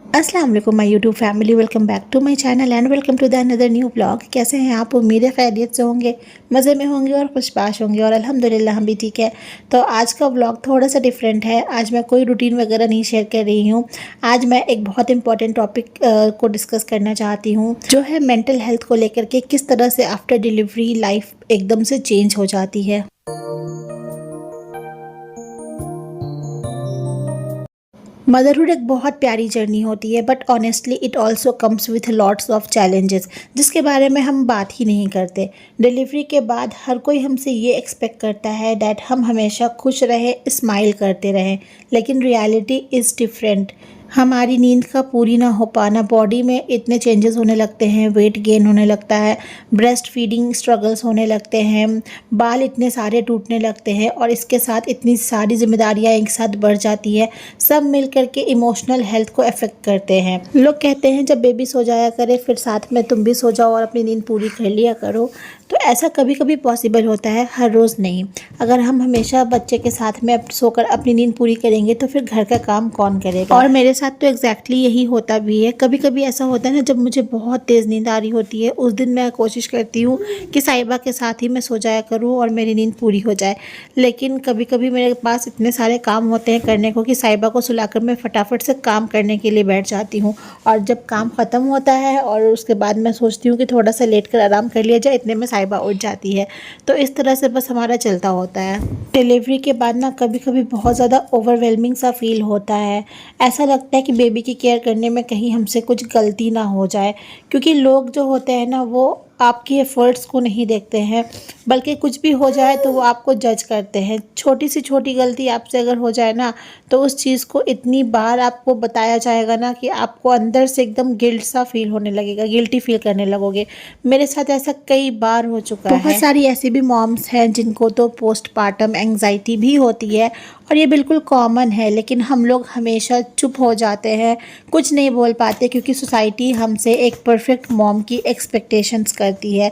अस्सलाम वालेकुम my YouTube family, welcome back to my channel and welcome to the another new blog. कैसे हैं आप? उम्मीद है खैरियत से होंगे, मज़े में होंगे और खुशबाश होंगे और अल्हम्दुलिल्लाह हम भी ठीक है। तो आज का ब्लॉग थोड़ा सा डिफरेंट है। आज मैं कोई रूटीन वगैरह नहीं शेयर कर रही हूँ। आज मैं एक बहुत इंपॉर्टेंट टॉपिक को डिस्कस करना चाहती हूँ, जो है मेंटल हेल्थ को लेकर के किस तरह से आफ्टर डिलीवरी लाइफ एकदम से चेंज हो जाती है। मदरहुड एक बहुत प्यारी जर्नी होती है, but honestly it also comes with lots of challenges, जिसके बारे में हम बात ही नहीं करते। डिलीवरी के बाद हर कोई हमसे ये एक्सपेक्ट करता है दैट हम हमेशा खुश रहें, स्माइल करते रहें, लेकिन रियलिटी इज़ डिफरेंट। हमारी नींद का पूरी ना हो पाना, बॉडी में इतने चेंजेस होने लगते हैं, वेट गेन होने लगता है, ब्रेस्ट फीडिंग स्ट्रगल्स होने लगते हैं, बाल इतने सारे टूटने लगते हैं और इसके साथ इतनी सारी जिम्मेदारियां एक साथ बढ़ जाती है। सब मिल करके इमोशनल हेल्थ को अफेक्ट करते हैं। लोग कहते हैं जब बेबी सो जाया करे फिर साथ में तुम भी सो जाओ और अपनी नींद पूरी कर लिया करो। तो ऐसा कभी कभी पॉसिबल होता है, हर रोज़ नहीं। अगर हम हमेशा बच्चे के साथ में सोकर अपनी नींद पूरी करेंगे तो फिर घर का काम कौन करेगा। और मेरे साथ तो एग्जैक्टली यही होता भी है। कभी कभी ऐसा होता है ना, जब मुझे बहुत तेज़ नींद आ रही होती है उस दिन मैं कोशिश करती हूँ कि साहिबा के साथ ही मैं सो जाया करूँ और मेरी नींद पूरी हो जाए। लेकिन कभी कभी मेरे पास इतने सारे काम होते हैं करने को कि साहिबा को सुलाकर मैं फटाफट से काम करने के लिए बैठ जाती हूँ। और जब काम ख़त्म होता है और उसके बाद मैं सोचती हूँ कि थोड़ा सा लेट कर आराम कर लिया जाए, इतने में साहिबा उठ जाती है। तो इस तरह से बस हमारा चलता होता है। डिलीवरी के बाद ना कभी कभी बहुत ज़्यादा ओवरवेलमिंग सा फील होता है। ऐसा लगता है कि बेबी की केयर करने में कहीं हमसे कुछ गलती ना हो जाए, क्योंकि लोग जो होते हैं ना वो आपके एफ़र्ट्स को नहीं देखते हैं, बल्कि कुछ भी हो जाए तो वो आपको जज करते हैं। छोटी सी छोटी गलती आपसे अगर हो जाए ना तो उस चीज़ को इतनी बार आपको बताया जाएगा ना कि आपको अंदर से एकदम गिल्ट सा फील होने लगेगा, गिल्टी फील करने लगोगे। मेरे साथ ऐसा कई बार हो चुका है। बहुत सारी ऐसी भी मॉम्स हैं जिनको तो पोस्टपार्टम एंग्जाइटी भी होती है और ये बिल्कुल कॉमन है, लेकिन हम लोग हमेशा चुप हो जाते हैं, कुछ नहीं बोल पाते, क्योंकि सोसाइटी हमसे एक परफेक्ट मॉम की एक्सपेक्टेशंस करती है।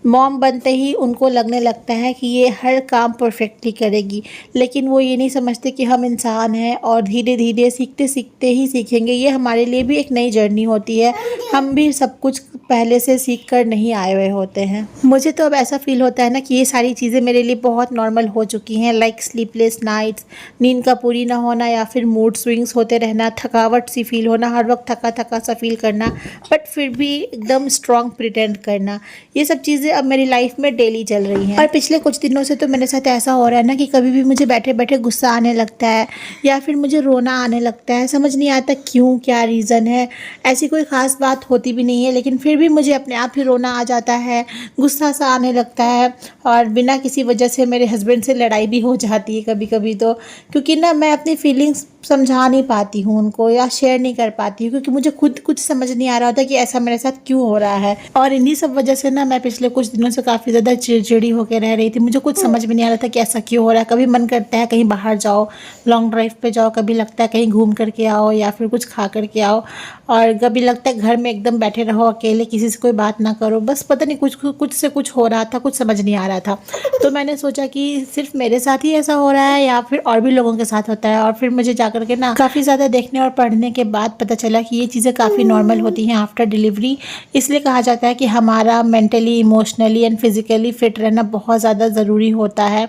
मॉम बनते ही उनको लगने लगता है कि ये हर काम परफेक्टली करेगी, लेकिन वो ये नहीं समझते कि हम इंसान हैं और धीरे धीरे सीखते सीखते ही सीखेंगे। ये हमारे लिए भी एक नई जर्नी होती है, हम भी सब कुछ पहले से सीख कर नहीं आए हुए होते हैं। मुझे तो अब ऐसा फील होता है ना कि ये सारी चीज़ें मेरे लिए बहुत नॉर्मल हो चुकी हैं, लाइक स्लीपलेस नाइट्स, नींद का पूरी ना होना, या फिर मूड स्विंग्स होते रहना, थकावट सी फील होना, हर वक्त थका थका सा फील करना, बट फिर भी एकदम स्ट्रॉन्ग प्रिटेंड करना। ये सब चीज़ें अब मेरी लाइफ में डेली चल रही हैं। और पिछले कुछ दिनों से तो मेरे साथ ऐसा हो रहा है ना कि कभी भी मुझे बैठे बैठे गुस्सा आने लगता है या फिर मुझे रोना आने लगता है। समझ नहीं आता क्यों, क्या रीज़न है। ऐसी कोई ख़ास बात होती भी नहीं है, लेकिन फिर भी मुझे अपने आप ही रोना आ जाता है, गुस्सा सा आने लगता है। और बिना किसी वजह से मेरे हस्बैंड से लड़ाई भी हो जाती है कभी कभी तो, क्योंकि ना मैं अपनी फीलिंग्स समझा नहीं पाती हूँ उनको या शेयर नहीं कर पाती हूँ, क्योंकि मुझे खुद कुछ समझ नहीं आ रहा होता कि ऐसा मेरे साथ क्यों हो रहा है। और इन्हीं सब वजह से ना मैं पिछले कुछ दिनों से काफ़ी ज़्यादा चिड़चिड़ी होकर रह रही थी। मुझे कुछ समझ में नहीं आ रहा था कि ऐसा क्यों हो रहा है। कभी मन करता है कहीं बाहर जाओ, लॉन्ग ड्राइव पे जाओ, कभी लगता है कहीं घूम करके आओ या फिर कुछ खा करके आओ, और कभी लगता है घर में एकदम बैठे रहो अकेले, किसी से कोई बात ना करो। बस पता नहीं कुछ से कुछ हो रहा था, कुछ समझ नहीं आ रहा था। तो मैंने सोचा कि सिर्फ मेरे साथ ही ऐसा हो रहा है या फिर और भी लोगों के साथ होता है। और फिर मुझे जाकर के ना काफ़ी ज़्यादा देखने और पढ़ने के बाद पता चला कि ये चीज़ें काफ़ी नॉर्मल होती हैं आफ्टर डिलीवरी। इसलिए कहा जाता है कि हमारा mentally, emotionally and physically fit रहना बहुत ज़्यादा ज़रूरी होता है।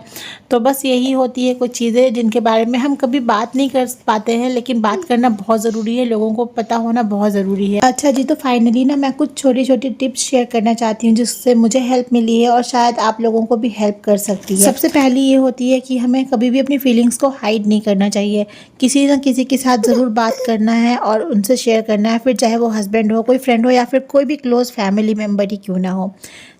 तो बस यही होती है कुछ चीज़ें जिनके बारे में हम कभी बात नहीं कर पाते हैं, लेकिन बात करना बहुत ज़रूरी है, लोगों को पता होना बहुत ज़रूरी है। अच्छा जी, तो फाइनली ना मैं कुछ छोटी छोटी टिप्स शेयर करना चाहती हूँ जिससे मुझे हेल्प मिली है और शायद आप लोगों को भी हेल्प कर सकती है। सबसे पहली ये होती है कि हमें कभी भी अपनी फीलिंग्स को हाइड नहीं करना चाहिए। किसी न किसी के साथ ज़रूर बात करना है और उनसे शेयर करना है, फिर चाहे वो हस्बैंड हो, कोई फ्रेंड हो या फिर कोई भी क्लोज़ फैमिली मेम्बर ही क्यों ना हो।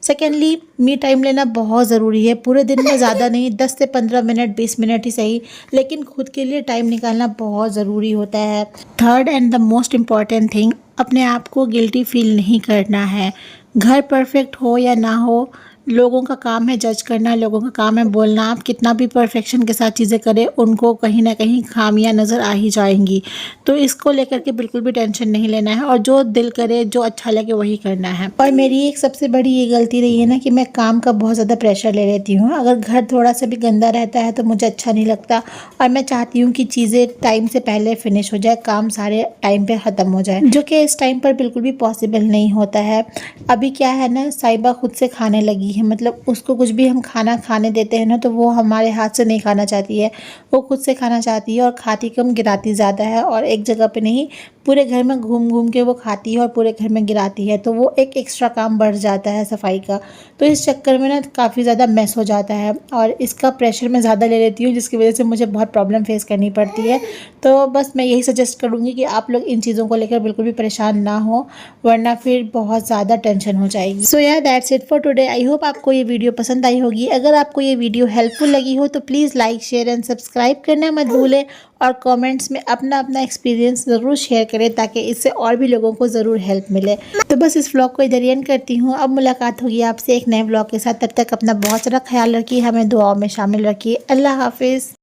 सेकेंडली, मी टाइम लेना बहुत ज़रूरी है। पूरे दिन में ज़्यादा नहीं, 10 से 15 मिनट, 20 मिनट ही सही, लेकिन खुद के लिए टाइम निकालना बहुत ज़रूरी होता है। Third and the most important thing, अपने आप को गिल्टी फील नहीं करना है। घर परफेक्ट हो या ना हो, लोगों का काम है जज करना, लोगों का काम है बोलना। आप कितना भी परफेक्शन के साथ चीज़ें करें, उनको कहीं ना कहीं खामियां नज़र आ ही जाएंगी। तो इसको लेकर के बिल्कुल भी टेंशन नहीं लेना है और जो दिल करे, जो अच्छा लगे वही करना है। और मेरी एक सबसे बड़ी ये गलती रही है ना कि मैं काम का बहुत ज़्यादा प्रेशर ले लेती हूँ। अगर घर थोड़ा सा भी गंदा रहता है तो मुझे अच्छा नहीं लगता और मैं चाहती हूँ कि चीज़ें टाइम से पहले फिनिश हो जाए, काम सारे टाइम पे ख़त्म हो जाए, जो कि इस टाइम पर बिल्कुल भी पॉसिबल नहीं होता है। अभी क्या है ना, साइबा खुद से खाने लगी है। मतलब उसको कुछ भी हम खाना खाने देते हैं ना तो वो हमारे हाथ से नहीं खाना चाहती है, वो खुद से खाना चाहती है और खाती कम गिराती ज़्यादा है। और एक जगह पे नहीं, पूरे घर में घूम घूम के वो खाती है और पूरे घर में गिराती है। तो वो एक एक्स्ट्रा काम बढ़ जाता है सफाई का। तो इस चक्कर में ना काफ़ी ज़्यादा मैस हो जाता है और इसका प्रेशर मैं ज़्यादा ले लेती हूँ, जिसकी वजह से मुझे बहुत प्रॉब्लम फेस करनी पड़ती है। तो बस मैं यही सजेस्ट करूँगी कि आप लोग इन चीज़ों को लेकर बिल्कुल भी परेशान ना हो, वरना फिर बहुत ज़्यादा टेंशन हो जाएगी। सो यार that's it for today. I hope आपको ये वीडियो पसंद आई होगी। अगर आपको ये वीडियो हेल्पफुल लगी हो तो please like, share and subscribe करना मत भूलें और कमेंट्स में अपना अपना एक्सपीरियंस ज़रूर शेयर करें ताकि इससे और भी लोगों को ज़रूर हेल्प मिले। तो बस इस व्लॉग को इधर एंड करती हूँ। अब मुलाकात होगी आपसे एक नए व्लॉग के साथ। तब तक अपना बहुत सारा ख्याल रखिए, हमें दुआओं में शामिल रखिए। अल्लाह हाफिज़।